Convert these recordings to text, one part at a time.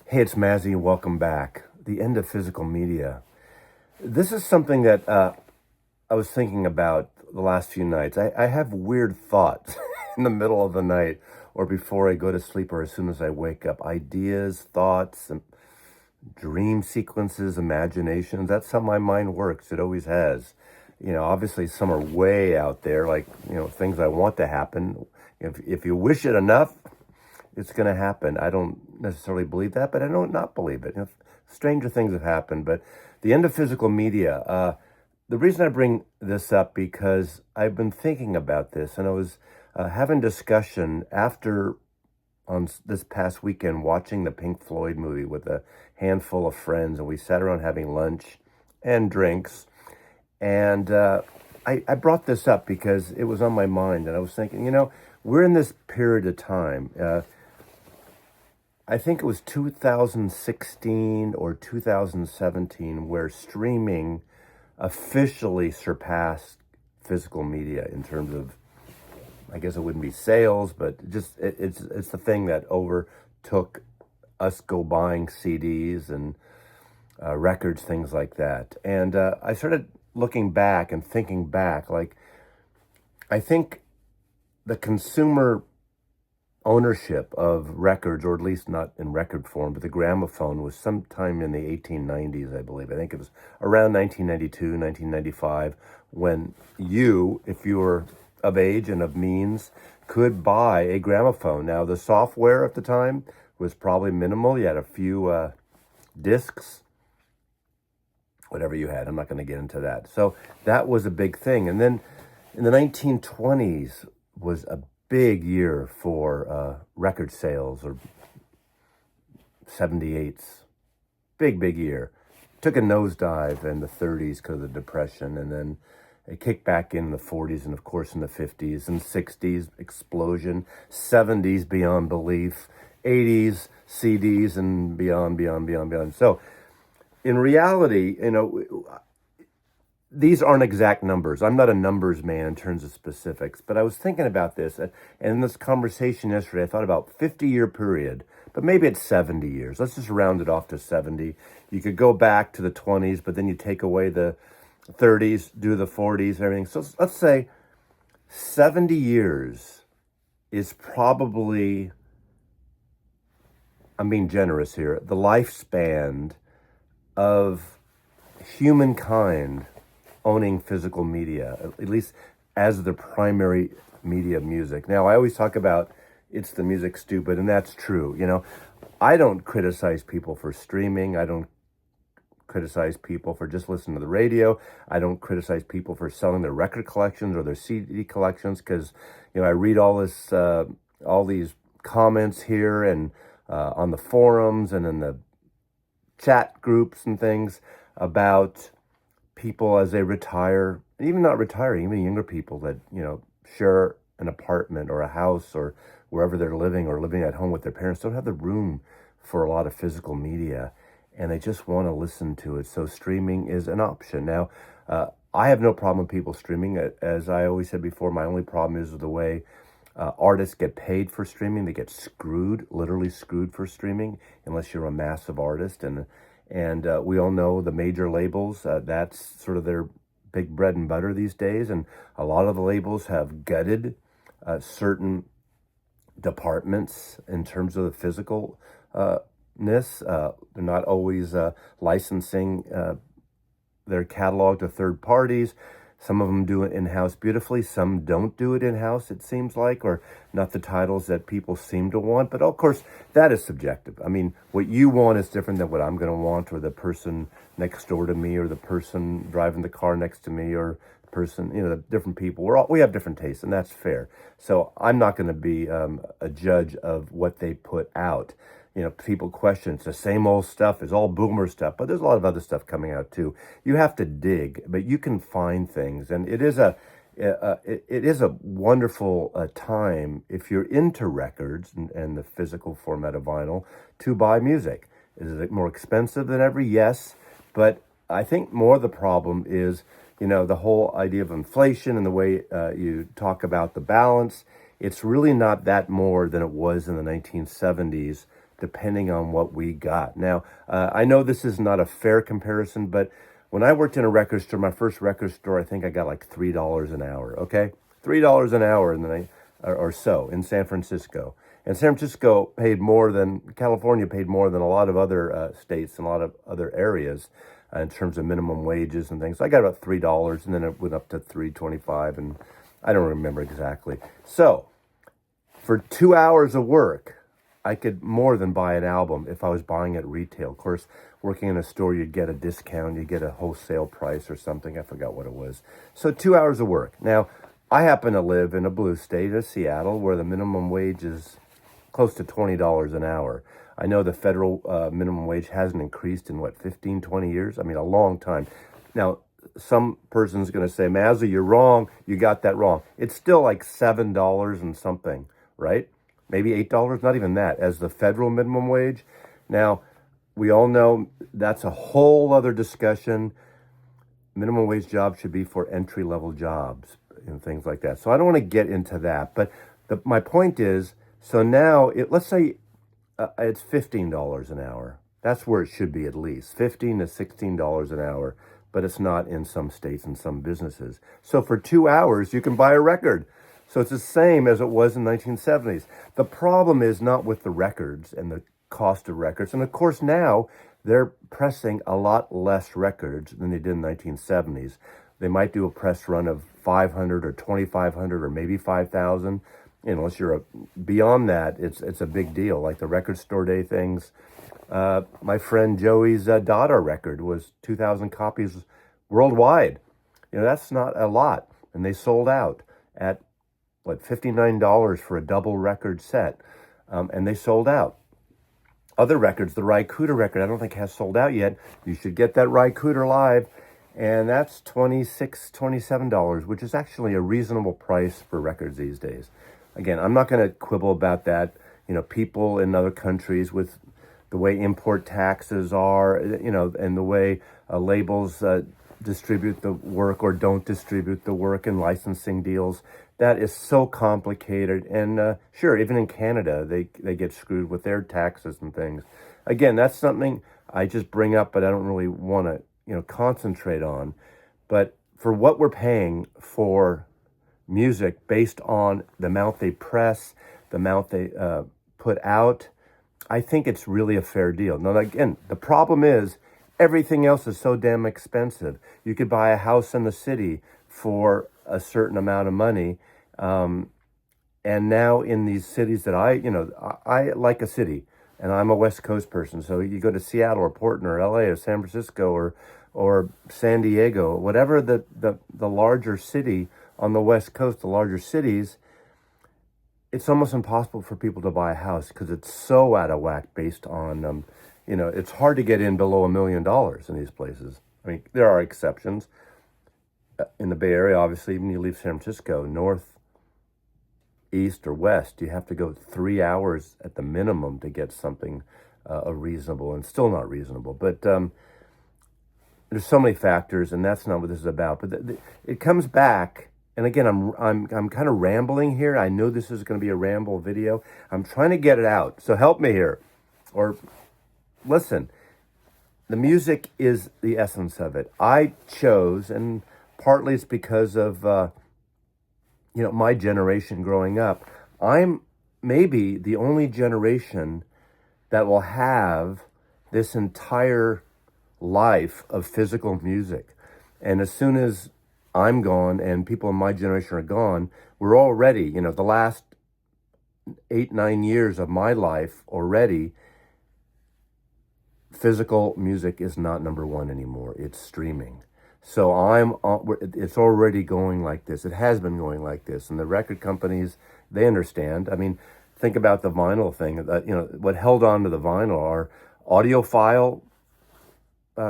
Hey, it's Mazzy. Welcome back. The end of physical media. This is something that I was thinking about the last few nights. I have weird thoughts in the middle of the night or before I go to sleep or as soon as I wake up. Ideas, thoughts, and dream sequences, imaginations. That's how my mind works. It always has. Obviously some are way out there, like, things I want to happen. If you wish it enough, it's going to happen. I don't necessarily believe that, but I don't not believe it. Stranger things have happened, but the end of physical media. The reason I bring this up because I've been thinking about this, and I was having discussion after this past weekend watching the Pink Floyd movie with a handful of friends, and we sat around having lunch and drinks, and I brought this up because it was on my mind, and I was thinking, we're in this period of time. I think it was 2016 or 2017 where streaming officially surpassed physical media in terms of, I guess it wouldn't be sales, but just it's the thing that overtook us go buying CDs and records, things like that. And I started looking back and thinking back, like I think the consumer ownership of records, or at least not in record form, but the gramophone was sometime in the 1890s, I believe. I think it was around 1992, 1995, when you, if you were of age and of means, could buy a gramophone. Now, the software at the time was probably minimal. You had a few discs, whatever you had. I'm not going to get into that. So that was a big thing. And then in the 1920s was a big year for record sales, or 78s. Big year. Took a nosedive in the 30s because of the Depression, and then it kicked back in the 40s, and of course in the 50s and 60s, explosion, 70s beyond belief, 80s, CDs, and beyond. So in reality, these aren't exact numbers. I'm not a numbers man in terms of specifics, but I was thinking about this, and in this conversation yesterday, I thought about 50-year period, but maybe it's 70 years. Let's just round it off to 70. You could go back to the 20s, but then you take away the 30s, do the 40s, and everything. So let's say 70 years is probably, I'm being generous here, the lifespan of humankind owning physical media, at least as the primary media of music. Now, I always talk about it's the music stupid, and that's true. I don't criticize people for streaming. I don't criticize people for just listening to the radio. I don't criticize people for selling their record collections or their CD collections because, I read all these comments here and on the forums and in the chat groups and things about people as they retire, even not retiring, even younger people that, share an apartment or a house or wherever they're living or living at home with their parents, don't have the room for a lot of physical media, and they just want to listen to it. So streaming is an option. Now, I have no problem with people streaming. As I always said before, my only problem is the way artists get paid for streaming. They get screwed, literally screwed for streaming, unless you're a massive artist. And we all know the major labels, that's sort of their big bread and butter these days. And a lot of the labels have gutted certain departments in terms of the physicalness. They're not always licensing their catalog to third parties. Some of them do it in-house beautifully. Some don't do it in-house, it seems like, or not the titles that people seem to want. But of course, that is subjective. I mean, what you want is different than what I'm going to want, or the person next door to me, or the person driving the car next to me, or the person, the different people. We have different tastes, and that's fair. So I'm not going to be a judge of what they put out. People question, it's the same old stuff, it's all boomer stuff, but there's a lot of other stuff coming out too. You have to dig, but you can find things, and it is a wonderful time if you're into records and the physical format of vinyl to buy music. Is it more expensive than ever? Yes, but I think more the problem is, the whole idea of inflation and the way you talk about the balance. It's really not that more than it was in the 1970s depending on what we got. Now, I know this is not a fair comparison, but when I worked in a record store, my first record store, I think I got like $3 an hour. Okay, $3 an hour, and then or so in San Francisco. And San Francisco paid more than California paid more than a lot of other states and a lot of other areas in terms of minimum wages and things. So I got about $3, and then it went up to $3.25, and I don't remember exactly. So for 2 hours of work, I could more than buy an album if I was buying at retail. Of course, working in a store, you'd get a discount, you'd get a wholesale price or something. I forgot what it was. So 2 hours of work. Now, I happen to live in a blue state of Seattle where the minimum wage is close to $20 an hour. I know the federal minimum wage hasn't increased in, 15, 20 years? I mean, a long time. Now, some person's going to say, Mazza, you're wrong. You got that wrong. It's still like $7 and something, right? Maybe $8, not even that, as the federal minimum wage. Now, we all know that's a whole other discussion. Minimum wage jobs should be for entry-level jobs and things like that. So I don't want to get into that. But my point is, so now, let's say it's $15 an hour. That's where it should be at least, $15 to $16 an hour. But it's not in some states and some businesses. So for 2 hours, you can buy a record. So it's the same as it was in the 1970s. The problem is not with the records and the cost of records. And of course now they're pressing a lot less records than they did in the 1970s. They might do a press run of 500 or 2,500 or maybe 5,000. Unless you're beyond that, it's a big deal. Like the record store day things. My friend Joey's Dada record was 2,000 copies worldwide. That's not a lot. And they sold out at $59 for a double record set. And they sold out. Other records, the Ry Cooder record, I don't think has sold out yet. You should get that Ry Cooder live. And that's $26, $27, which is actually a reasonable price for records these days. Again, I'm not going to quibble about that. People in other countries with the way import taxes are, and the way labels distribute the work or don't distribute the work and licensing deals. That is so complicated. And sure, even in Canada, they get screwed with their taxes and things. Again, that's something I just bring up, but I don't really want to, concentrate on. But for what we're paying for music based on the amount they press, the amount they put out, I think it's really a fair deal. Now, again, the problem is everything else is so damn expensive. You could buy a house in the city for a certain amount of money. And now in these cities that I like a city, and I'm a West Coast person. So you go to Seattle or Portland or LA or San Francisco or San Diego, whatever the larger city on the West Coast, the larger cities, it's almost impossible for people to buy a house because it's so out of whack based on, it's hard to get in below $1 million in these places. I mean, there are exceptions. In the Bay Area, obviously, even you leave San Francisco, north, east, or west, you have to go 3 hours at the minimum to get something reasonable, and still not reasonable. But there's so many factors, and that's not what this is about. But it comes back. And again, I'm kind of rambling here. I know this is going to be a ramble video. I'm trying to get it out. So help me here. Or listen, the music is the essence of it. I chose, and partly it's because of, my generation growing up. I'm maybe the only generation that will have this entire life of physical music. And as soon as I'm gone and people in my generation are gone, we're already, the last 8-9 years of my life already, physical music is not number one anymore. It's streaming. So it's already going like this. It has been going like this. And the record companies, they understand. I mean, think about the vinyl thing. What held on to the vinyl are audiophile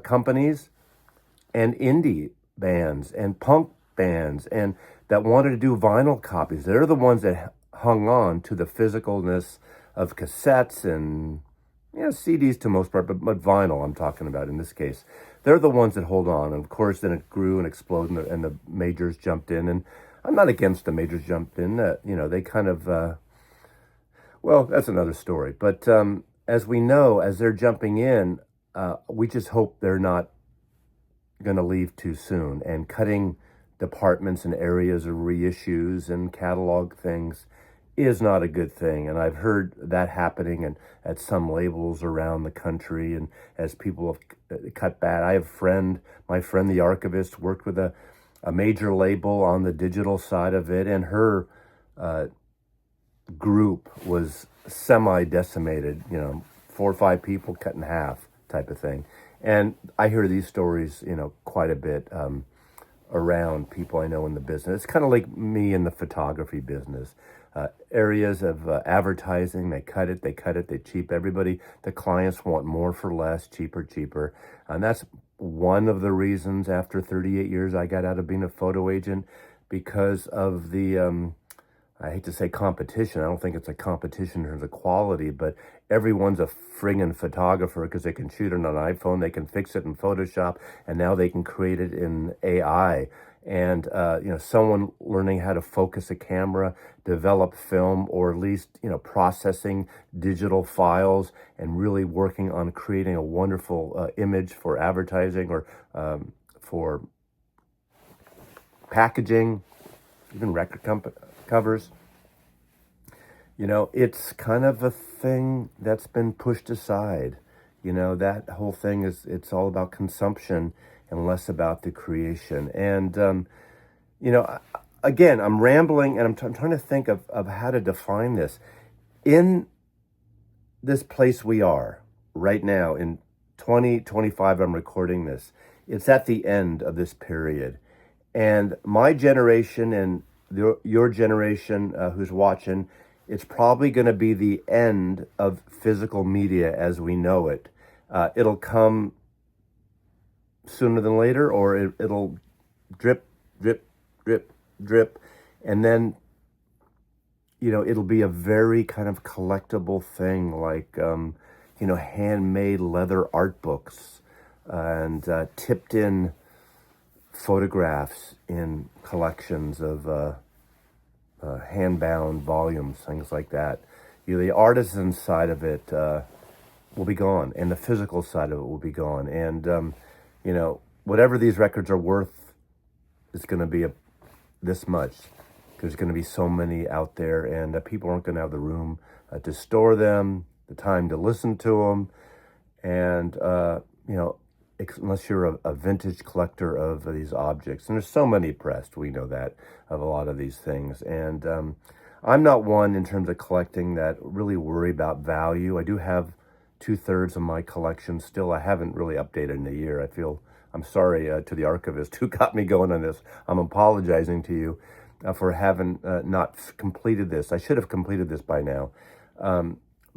companies and indie bands and punk bands and that wanted to do vinyl copies. They're the ones that hung on to the physicalness of cassettes and CDs to most part, but vinyl I'm talking about in this case. They're the ones that hold on. And of course, then it grew and exploded and the majors jumped in. And I'm not against the majors jumped in. They kind of, well, that's another story. But as we know, as they're jumping in, we just hope they're not going to leave too soon, and cutting departments and areas of reissues and catalog things is not a good thing. And I've heard that happening and at some labels around the country. And as people have cut back, I have my friend, the archivist, worked with a major label on the digital side of it, and her uh, group was semi decimated, 4 or 5 people cut in half type of thing. And I hear these stories, quite a bit around people I know in the business. It's kind of like me in the photography business. Areas of advertising, they cut it, they cheap everybody. The clients want more for less, cheaper, cheaper. And that's one of the reasons after 38 years I got out of being a photo agent, because of the I hate to say competition. I don't think it's a competition in terms of quality, but everyone's a friggin' photographer because they can shoot it on an iPhone, they can fix it in Photoshop, and now they can create it in AI. And someone learning how to focus a camera, develop film, or at least processing digital files, and really working on creating a wonderful image for advertising or for packaging, even covers. It's kind of a thing that's been pushed aside. That whole thing it's all about consumption and less about the creation. And, again, I'm rambling, and I'm trying to think of how to define this. In this place we are right now in 2025, I'm recording this. It's at the end of this period. And my generation and your generation who's watching, it's probably going to be the end of physical media as we know it. It'll come sooner than later, or it'll drip, drip, drip, drip. And then, it'll be a very kind of collectible thing, like, handmade leather art books and tipped in photographs in collections of hand-bound volumes, things like that. The artisan side of it will be gone, and the physical side of it will be gone. And whatever these records are worth is going to be this much. There's going to be so many out there, and people aren't going to have the room to store them, the time to listen to them, and unless you're a vintage collector of these objects. And there's so many pressed, we know that, of a lot of these things. And I'm not one in terms of collecting that really worry about value. I do have 2/3 of my collection still. I haven't really updated in a year. I'm sorry to the archivist who got me going on this. I'm apologizing to you for having not completed this. I should have completed this by now.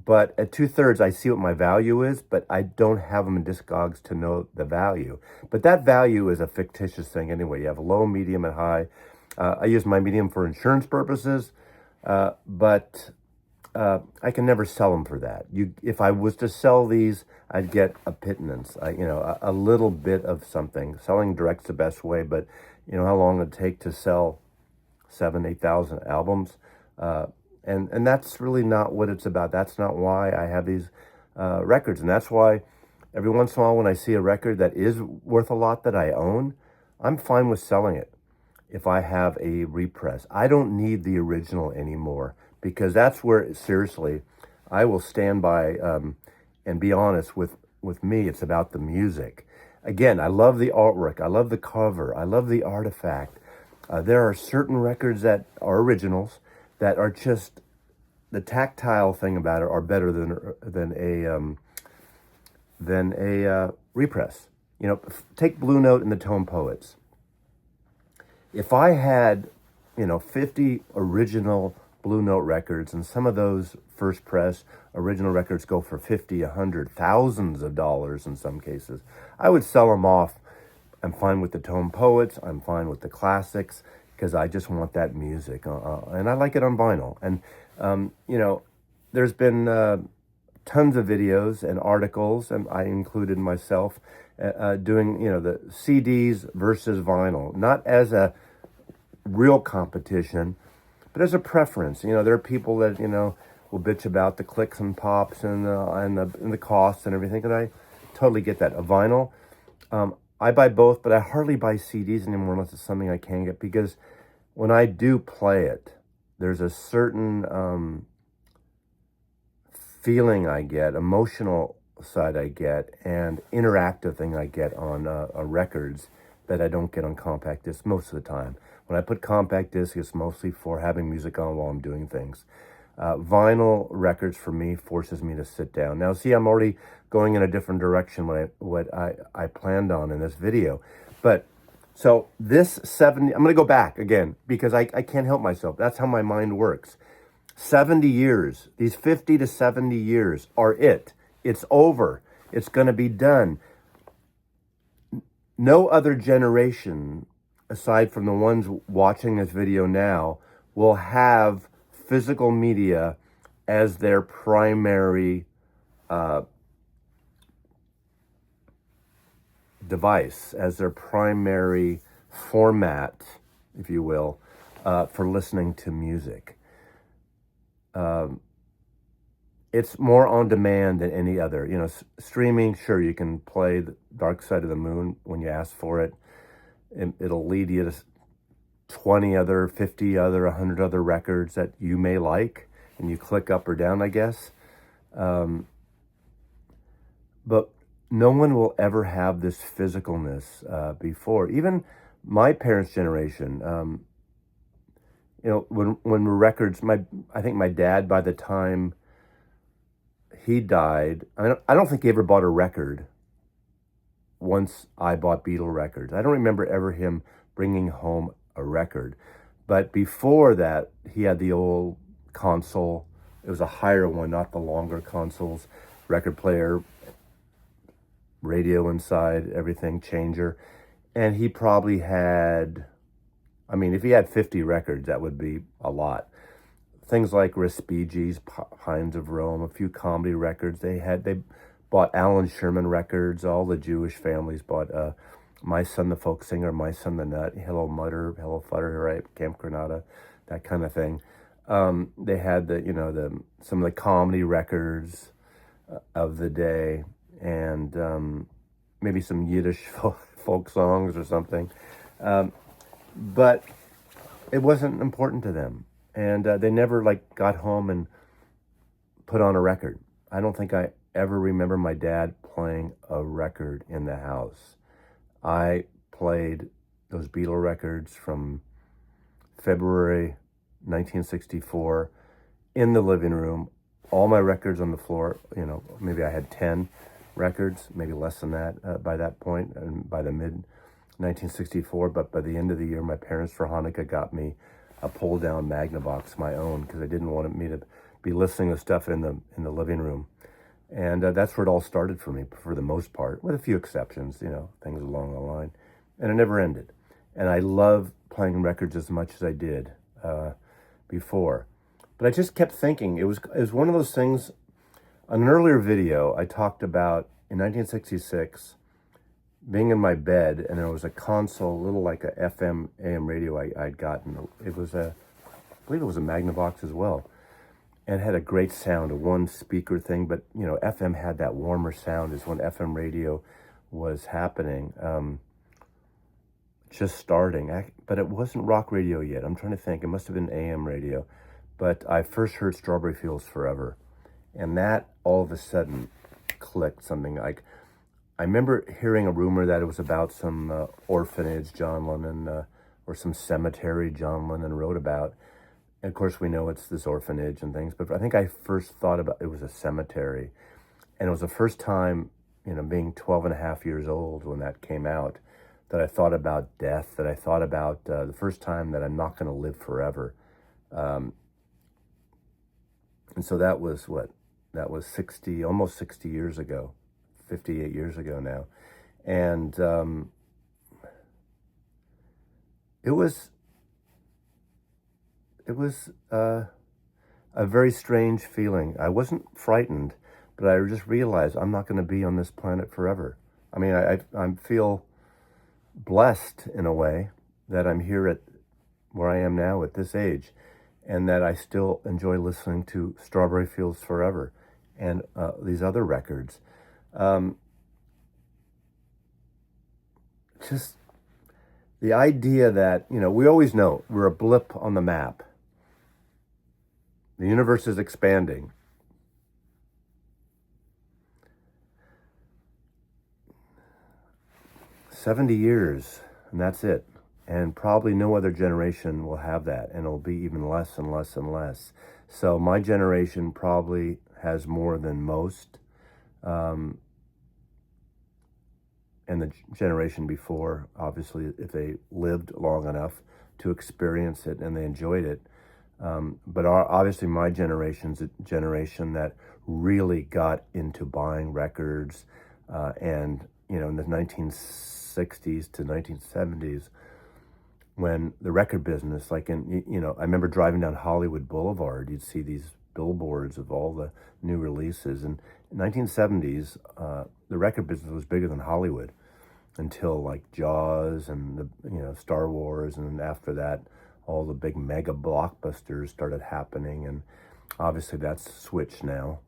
But at 2/3, I see what my value is, but I don't have them in Discogs to know the value. But that value is a fictitious thing anyway. You have low, medium, and high. I use my medium for insurance purposes, but I can never sell them for that. If I was to sell these, I'd get a pittance, a little bit of something. Selling direct's the best way, but how long it'd take to sell 7,000, 8,000 albums. And that's really not what it's about. That's not why I have these records. And that's why every once in a while when I see a record that is worth a lot that I own, I'm fine with selling it if I have a repress. I don't need the original anymore, because that's where, seriously, I will stand by and be honest with me. It's about the music. Again, I love the artwork. I love the cover. I love the artifact. There are certain records that are originals that are just, the tactile thing about it are better than a repress. Take Blue Note and the Tone Poets. If I had 50 original Blue Note records, and some of those first press original records go for 50, 100, thousands of dollars in some cases, I would sell them off. I'm fine with the Tone Poets. I'm fine with the classics, because I just want that music, and I like it on vinyl. And there's been tons of videos and articles, and I included myself, doing the CDs versus vinyl, not as a real competition, but as a preference. There are people that will bitch about the clicks and pops and the costs and everything, and I totally get that. A vinyl, I buy both, but I hardly buy CDs anymore unless it's something I can get, because when I do play it, there's a certain feeling I get, emotional side I get, and interactive thing I get on records that I don't get on compact disc most of the time. When I put compact disc, it's mostly for having music on while I'm doing things. Vinyl records for me forces me to sit down. Now, see, I'm already going in a different direction what I planned on in this video. But so this 70, I'm going to go back again because I can't help myself. That's how my mind works. 70 years, these 50 to 70 years are it. It's over. It's going to be done. No other generation, aside from the ones watching this video now, will have physical media as their primary device, as their primary format, if you will, for listening to music. It's more on demand than any other. You know, streaming, sure, you can play the Dark Side of the Moon when you ask for it. It'll lead you to 20 other, 50 other, 100 other records that you may like, and you click up or down, I guess. But no one will ever have this physicalness before. Even my parents' generation, you know, when records, I think my dad, by the time he died, I don't think he ever bought a record once I bought Beatle records. I don't remember ever him bringing home a record. But before that, he had the old console. It was a higher one, not the longer consoles. Record player, radio inside, everything, changer. And he probably had, I mean, if he had 50 records, that would be a lot. Things like Respige's, Pines of Rome, a few comedy records. They bought Alan Sherman records. All the Jewish families bought My Son the Folk Singer, My Son the Nut, Hello Mutter, Hello Futter, right? Camp Granada, that kind of thing. They had some of the comedy records of the day, and maybe some Yiddish folk songs or something. But it wasn't important to them. And they never got home and put on a record. I don't think I ever remember my dad playing a record in the house. I played those Beatle records from February 1964 in the living room. All my records on the floor, you know, maybe I had 10 records, maybe less than that by that point, and by the mid 1964. But by the end of the year, my parents for Hanukkah got me a pull-down Magnavox, my own, because I didn't want me to be listening to stuff in the living room. And that's where it all started for me, for the most part, with a few exceptions, you know, things along the line. And it never ended. And I love playing records as much as I did before. But I just kept thinking, it was one of those things. On an earlier video, I talked about, in 1966, being in my bed, and there was a console, a little like a FM AM radio I'd gotten. It was I believe it was a Magnavox as well. And it had a great sound, a one speaker thing, but you know, FM had that warmer sound as when FM radio was happening, just starting. But it wasn't rock radio yet. I'm trying to think, it must have been AM radio. But I first heard Strawberry Fields Forever. And that all of a sudden clicked something. I remember hearing a rumor that it was about some orphanage John Lennon, or some cemetery John Lennon wrote about. And of course, we know it's this orphanage and things, but I think I first thought about it was a cemetery. And it was the first time, you know, being 12 and a half years old when that came out, that I thought about death, that I thought about the first time that I'm not going to live forever. And so that was that was 60, almost 60 years ago, 58 years ago now. And it was a very strange feeling. I wasn't frightened, but I just realized I'm not going to be on this planet forever. I mean, I feel blessed in a way that I'm here at where I am now at this age. and that I still enjoy listening to Strawberry Fields Forever and these other records. Um, just the idea that, we always know we're a blip on the map. The universe is expanding. "70 years, and that's it. And probably no other generation will have that, and it'll be even less and less and less. So my generation probably has more than most, um, and the generation before, obviously, if they lived long enough to experience it and they enjoyed it. But obviously, my generation's a generation that really got into buying records, and in the 1960s to 1970s, when the record business, like I remember driving down Hollywood Boulevard, you'd see these billboards of all the new releases. And in 1970s, the record business was bigger than Hollywood until like Jaws and Star Wars, and then after that, all the big mega blockbusters started happening, and obviously that's switched now.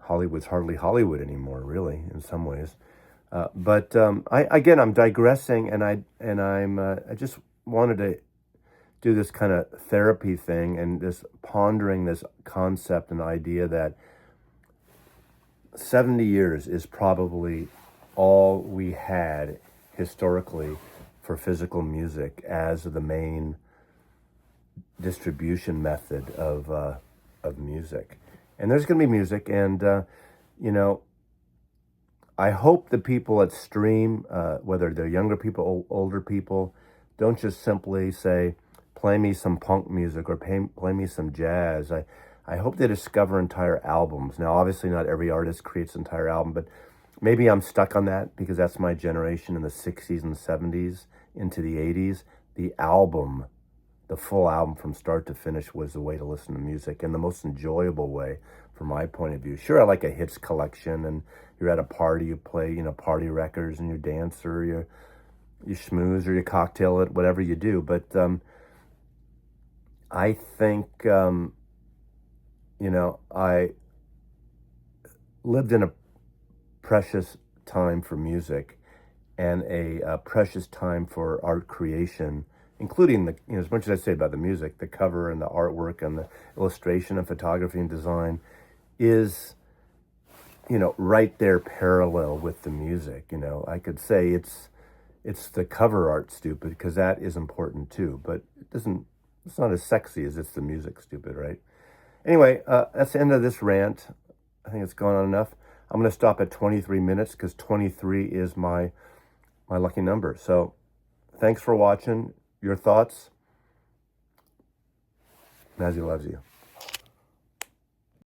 Hollywood's hardly Hollywood anymore, really, in some ways. But I'm digressing, and I just wanted to do this kind of therapy thing and just pondering this concept and idea that 70 years is probably all we had historically for physical music as the main distribution method of music. And there's going to be music, and I hope the people at Stream, whether they're younger people, older people, don't just simply say, play me some punk music or play me some jazz. I hope they discover entire albums. Now, obviously not every artist creates an entire album, but maybe I'm stuck on that because that's my generation in the 60s and 70s into the 80s. The album, the full album from start to finish, was the way to listen to music, and the most enjoyable way from my point of view. Sure, I like a hits collection, and you're at a party, you play, party records, and you dance, or you schmooze, or you cocktail it, whatever you do. But I think, I lived in a precious time for music, and a precious time for art creation, including as much as I say about the music, the cover and the artwork and the illustration and photography and design is, right there parallel with the music. I could say it's the cover art, stupid, because that is important too, but it's not as sexy as it's the music, stupid, right? Anyway, that's the end of this rant. I think it's gone on enough. I'm going to stop at 23 minutes because 23 is my lucky number. So thanks for watching. Your thoughts? Mazzy loves you.